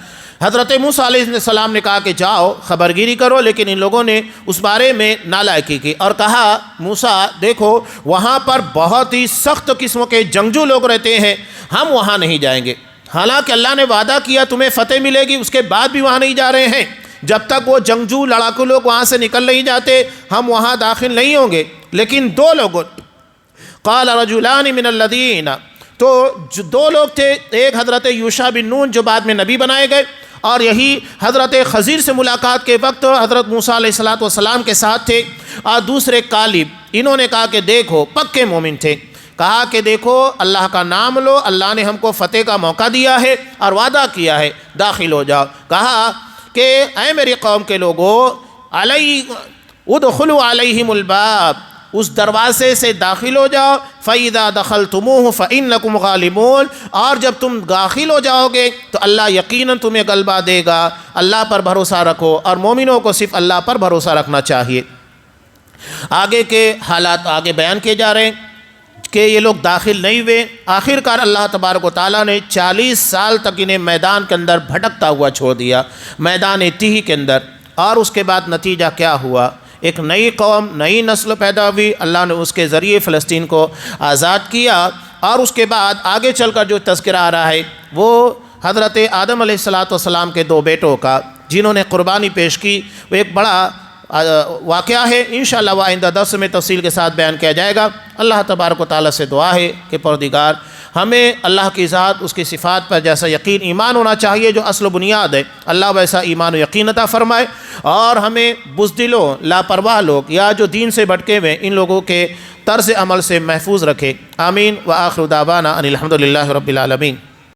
Speaker 1: حضرت موسیٰ علیہ السلام نے کہا کہ جاؤ خبرگیری کرو، لیکن ان لوگوں نے اس بارے میں نالائقی کی اور کہا موسیٰ دیکھو وہاں پر بہت ہی سخت قسم کے جنگجو لوگ رہتے ہیں، ہم وہاں نہیں جائیں گے، حالانکہ اللہ نے وعدہ کیا تمہیں فتح ملے گی، اس کے بعد بھی وہاں نہیں جا رہے ہیں، جب تک وہ جنگجو لڑاکو لوگ وہاں سے نکل نہیں جاتے ہم وہاں داخل نہیں ہوں گے۔ لیکن دو لوگوں قال رجلان من الذین، تو جو دو لوگ تھے، ایک حضرت یوشع بن نون جو بعد میں نبی بنائے گئے، اور یہی حضرت خضر سے ملاقات کے وقت حضرت موسیٰ علیہ السلام کے ساتھ تھے، اور دوسرے کالب، انہوں نے کہا کہ دیکھو پکے مومن تھے، کہا کہ دیکھو اللہ کا نام لو، اللہ نے ہم کو فتح کا موقع دیا ہے اور وعدہ کیا ہے، داخل ہو جاؤ۔ کہا کہ اے میری قوم کے لوگوں ادخلوا علیہم الباب، اس دروازے سے داخل ہو جاؤ، فَإِذَا دَخَلْتُمُوهُ فَإِنَّكُمْ غَالِبُونَ، اور جب تم داخل ہو جاؤ گے تو اللہ یقیناً تمہیں غلبہ دے گا، اللہ پر بھروسہ رکھو، اور مومنوں کو صرف اللہ پر بھروسہ رکھنا چاہیے۔ آگے کے حالات آگے بیان کیے جا رہے ہیں کہ یہ لوگ داخل نہیں ہوئے، آخر کار اللہ تبارک و تعالیٰ نے 40 سال تک انہیں میدان کے اندر بھٹکتا ہوا چھوڑ دیا، میدان تیہ کے اندر، اور اس کے بعد نتیجہ کیا ہوا؟ ایک نئی قوم، نئی نسل پیدا ہوئی، اللہ نے اس کے ذریعے فلسطین کو آزاد کیا، اور اس کے بعد آگے چل کر جو تذکرہ آ رہا ہے وہ حضرت آدم علیہ السلام کے دو بیٹوں کا جنہوں نے قربانی پیش کی، وہ ایک بڑا واقعہ ہے، انشاءاللہ وہ آئندہ درس میں تفصیل کے ساتھ بیان کیا جائے گا۔ اللہ تبارک و تعالیٰ سے دعا ہے کہ پروردگار ہمیں اللہ کی ذات، اس کی صفات پر جیسا یقین ایمان ہونا چاہیے جو اصل و بنیاد ہے، اللہ ویسا ایمان و یقین عطا فرمائے، اور ہمیں بزدلوں، لاپرواہ لوگ یا جو دین سے بھٹکے ہوئے ان لوگوں کے طرز عمل سے محفوظ رکھے۔ آمین۔ وآخر دعوانا ان الحمد للہ رب العالمین۔